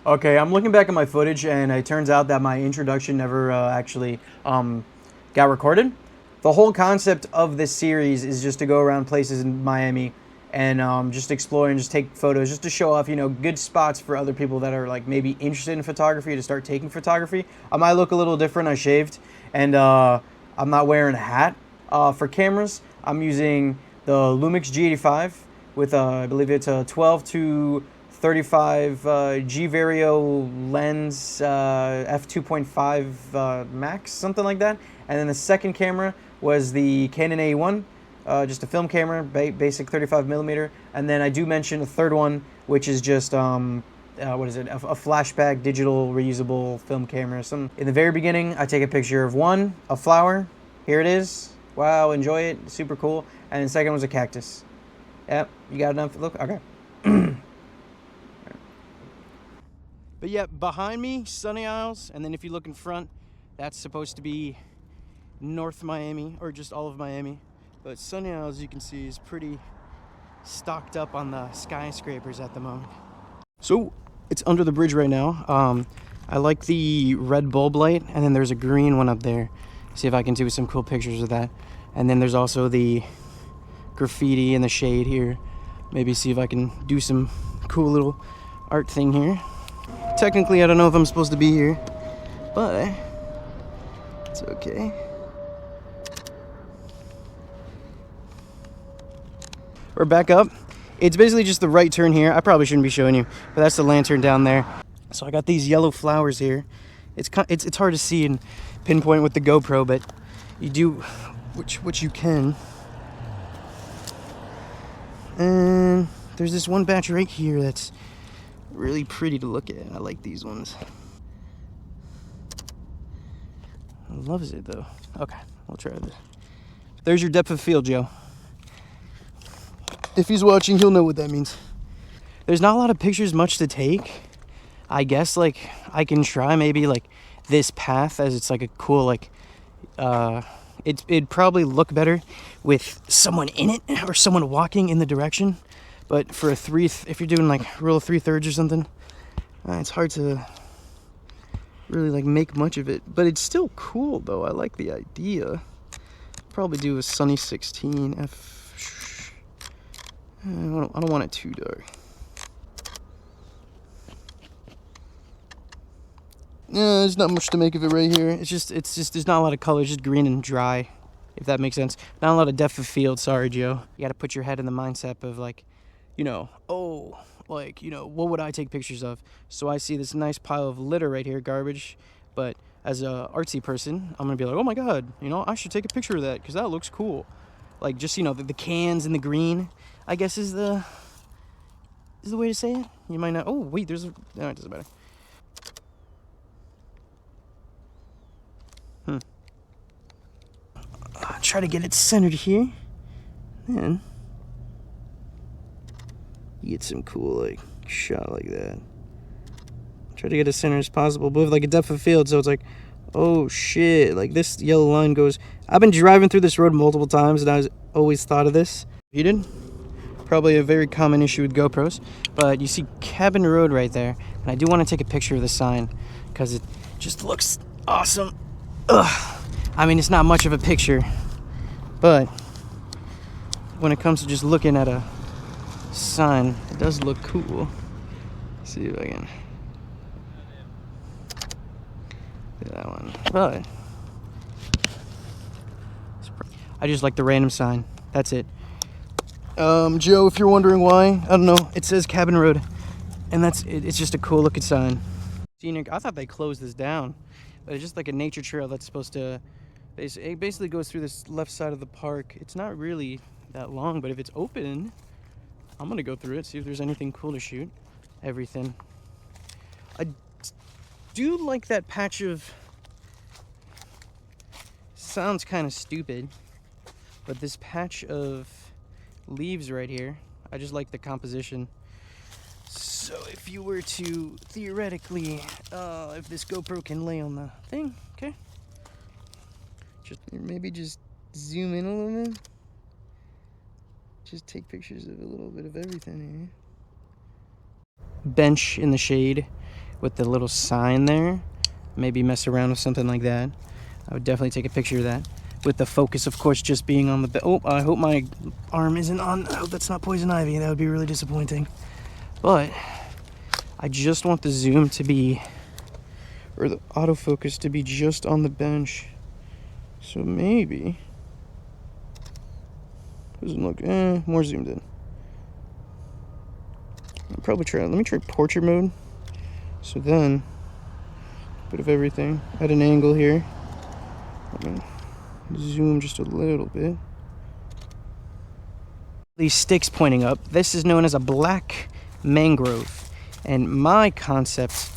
Okay, I'm looking back at my footage, and it turns out that my introduction never actually got recorded. The whole concept of this series is just to go around places in Miami and just explore and just take photos, just to show off, you know, good spots for other people that are like maybe interested in photography to start taking photography. I might look a little different. I shaved, and I'm not wearing a hat for cameras. I'm using the Lumix G85 with I believe it's a 12 to 35 G Vario lens, f2.5 max, something like that. And then the second camera was the Canon A1, just a film camera, basic 35 millimeter. And then I do mention a third one, which is just what is it? A flashback digital reusable film camera. In the very beginning, I take a picture of a flower. Here it is. Wow, enjoy it. Super cool. And the second was a cactus. Yep, you got enough. Look, okay. But yeah, behind me, Sunny Isles, and then if you look in front, that's supposed to be North Miami, or just all of Miami. But Sunny Isles, you can see, is pretty stocked up on the skyscrapers at the moment. So, it's under the bridge right now. I like the red bulb light, and then there's a green one up there. See if I can do some cool pictures of that. And then there's also the graffiti in the shade here. Maybe see if I can do some cool little art thing here. Technically, I don't know if I'm supposed to be here, but it's okay. We're back up. It's basically just the right turn here. I probably shouldn't be showing you, but that's the lantern down there. So I got these yellow flowers here. It's hard to see and pinpoint with the GoPro, but you do which you can. And there's this one batch right here that's really pretty to look at. I like these ones. Loves it though. Okay, we'll try this. There's your depth of field, Joe. If he's watching, he'll know what that means. There's not a lot of pictures much to take. I guess like I can try maybe like this path, as it's like a cool like it'd probably look better with someone in it or someone walking in the direction. But for if you're doing like rule of 3/3 or something, it's hard to really like make much of it. But it's still cool though. I like the idea. Probably do a sunny 16 f. I don't want it too dark. Yeah, there's not much to make of it right here. It's just there's not a lot of color. It's just green and dry, if that makes sense. Not a lot of depth of field. Sorry, Joe. You got to put your head in the mindset of like, you know, oh, like, you know, what would I take pictures of? So I see this nice pile of litter right here, garbage. But as a artsy person, I'm gonna be like, oh my god, you know, I should take a picture of that because that looks cool. Like, just, you know, the cans and the green, I guess is the way to say it. You might not. Oh wait, no, it doesn't matter. Try to get it centered here. Then you get some cool like shot like that. Try to get as center as possible, but with like a depth of field, so it's like, oh shit, like this yellow line goes. I've been driving through this road multiple times, and I always thought of this. You did? Probably a very common issue with GoPros, but you see Cabin Road right there, and I do want to take a picture of the sign because it just looks awesome. Ugh. I mean, it's not much of a picture, but when it comes to just looking at a sign, it does look cool. Let's see if I can do that one. But I just like the random sign. That's it. Joe, if you're wondering why, I don't know. It says Cabin Road, and that's it. It's just a cool looking sign. Scenic. I thought they closed this down, but it's just like a nature trail that's supposed to. It basically goes through this left side of the park. It's not really that long, but if it's open, I'm gonna go through it, see if there's anything cool to shoot. Everything. I do like that patch of. Sounds kind of stupid, but this patch of leaves right here, I just like the composition. So if you were to theoretically, if this GoPro can lay on the thing, okay, maybe just zoom in a little bit, just take pictures of a little bit of everything here. Bench in the shade with the little sign there. Maybe mess around with something like that. I would definitely take a picture of that. With the focus, of course, just being on the... Oh, I hope my arm isn't on... I hope that's not poison ivy. That would be really disappointing. But I just want the zoom to be... or the autofocus to be just on the bench. So maybe... doesn't look... more zoomed in. I'll probably try... let me try portrait mode. So then... a bit of everything. At an angle here. Let me zoom just a little bit. These sticks pointing up. This is known as a black mangrove. And my concept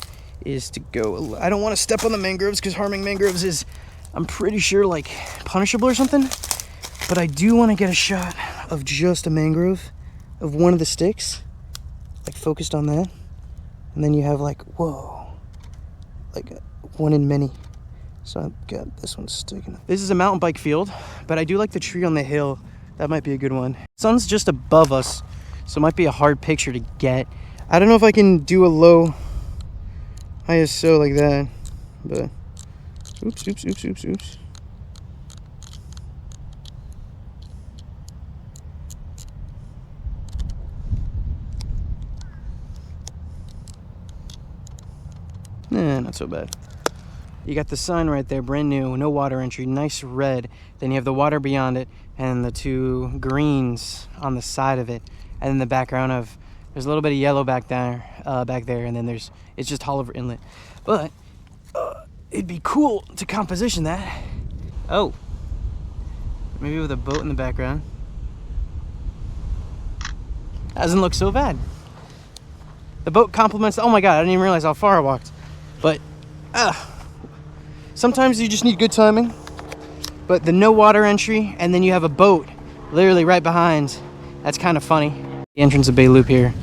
is to go... I don't want to step on the mangroves because harming mangroves is, I'm pretty sure, like, punishable or something. But I do want to get a shot of just a mangrove, of one of the sticks, like focused on that. And then you have like, whoa, like one in many. So I've got this one sticking. This is a mountain bike field, but I do like the tree on the hill. That might be a good one. Sun's just above us, so it might be a hard picture to get. I don't know if I can do a low ISO like that, but oops. Nah, not so bad. You got the sign right there, brand new, no water entry, nice red. Then you have the water beyond it, and the two greens on the side of it. And in the background of, there's a little bit of yellow back there, and then it's just Oliver Inlet. But it'd be cool to composition that. Oh, maybe with a boat in the background. Doesn't look so bad. The boat complements. Oh my god, I didn't even realize how far I walked. But sometimes you just need good timing. But the no water entry, and then you have a boat literally right behind. That's kind of funny. The entrance of Bay Loop here.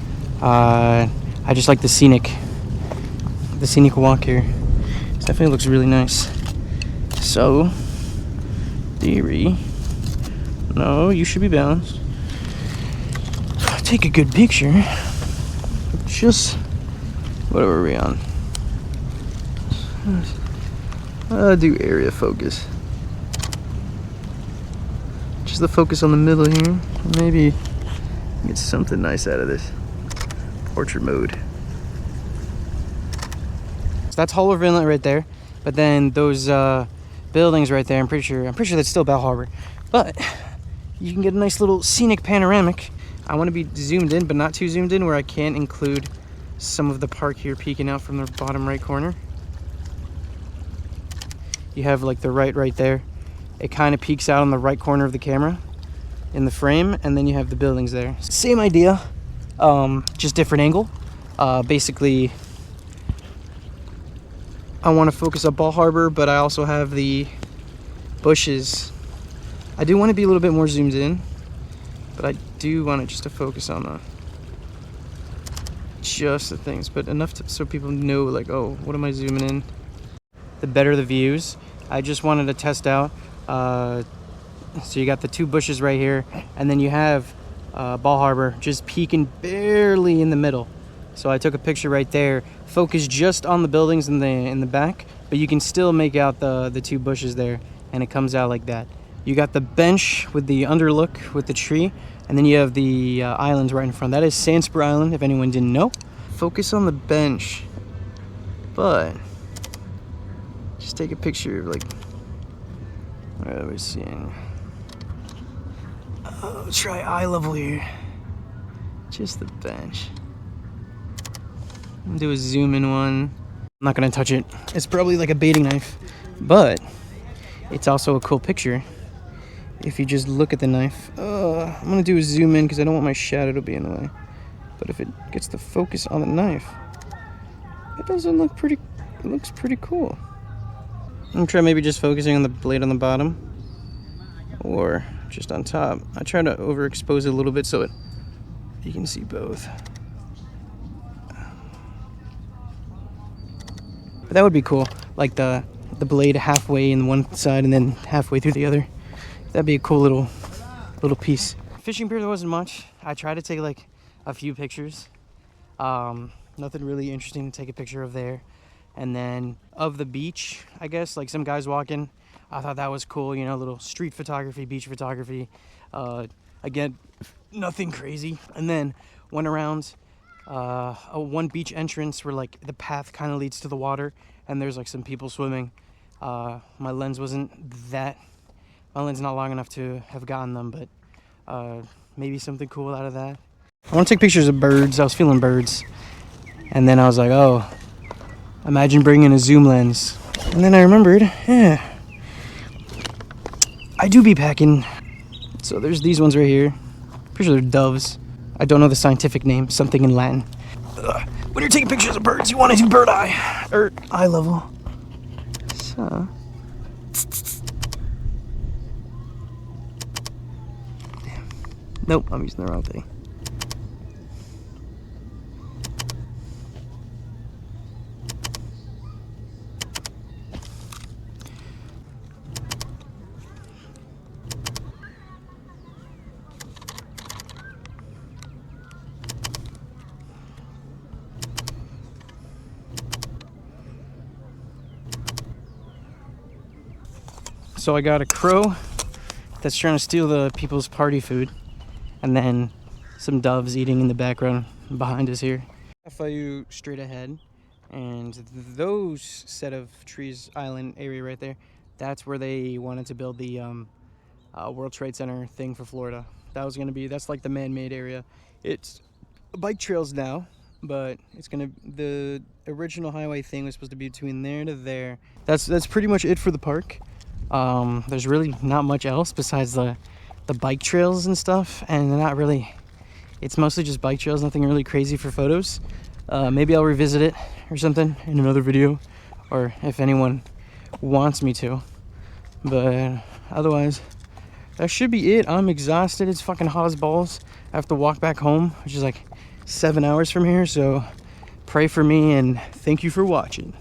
I just like the scenic walk here. It definitely looks really nice. So, theory. No, you should be balanced. Take a good picture. Just whatever we're on. Do area focus. Just the focus on the middle here. Maybe get something nice out of this. Portrait mode. So that's Oliver Inlet right there. But then those buildings right there, I'm pretty sure that's still Bell Harbor. But you can get a nice little scenic panoramic. I want to be zoomed in, but not too zoomed in, where I can't include some of the park here peeking out from the bottom right corner. You have like the right there. It kind of peeks out on the right corner of the camera in the frame, and then you have the buildings there. Same idea, just different angle. Basically, I want to focus on Ball Harbor, but I also have the bushes. I do want to be a little bit more zoomed in, but I do want it just to focus on just the things, but enough so people know, like, oh, what am I zooming in? The better the views. I just wanted to test out. So you got the two bushes right here, and then you have Ball Harbor just peeking barely in the middle. So I took a picture right there, focused just on the buildings in the back, but you can still make out the two bushes there, and it comes out like that. You got the bench with the underlook with the tree, and then you have the islands right in front. That is Sandspur Island, if anyone didn't know. Focus on the bench, but just take a picture of, like, what are we seeing? Oh, try eye level here. Just the bench. Do a zoom in one. I'm not gonna touch it. It's probably like a baiting knife, but it's also a cool picture if you just look at the knife. I'm gonna do a zoom in because I don't want my shadow to be in the way. But if it gets the focus on the knife, it doesn't look pretty. It looks pretty cool. I'm gonna try maybe just focusing on the blade on the bottom, or just on top. I try to overexpose it a little bit so you can see both. But that would be cool, like the blade halfway in one side and then halfway through the other. That'd be a cool little piece. Fishing pier, there wasn't much. I tried to take like a few pictures. Nothing really interesting to take a picture of there. And then of the beach, I guess, like some guys walking. I thought that was cool, you know, little street photography, beach photography. Again, nothing crazy. And then went around one beach entrance where like the path kind of leads to the water, and there's like some people swimming. My lens not long enough to have gotten them, but maybe something cool out of that. I want to take pictures of birds. I was feeling birds. And then I was like, oh, imagine bringing a zoom lens. And then I remembered, yeah, I do be packing. So there's these ones right here. Pretty sure they're doves. I don't know the scientific name, something in Latin. When you're taking pictures of birds, you want to do bird eye, or eye level. So. Damn. Nope, I'm using the wrong thing. So I got a crow that's trying to steal the people's party food, and then some doves eating in the background behind us here. FIU straight ahead, and those set of trees, island area right there, that's where they wanted to build the World Trade Center thing for Florida. That's like the man-made area. It's bike trails now, but the original highway thing was supposed to be between there to there. That's pretty much it for the park. There's really not much else besides the bike trails and stuff, and it's mostly just bike trails, nothing really crazy for photos. Maybe I'll revisit it or something in another video, or if anyone wants me to, but otherwise that should be it. I'm exhausted. It's fucking hot as balls. I have to walk back home, which is like 7 hours from here, so pray for me and thank you for watching.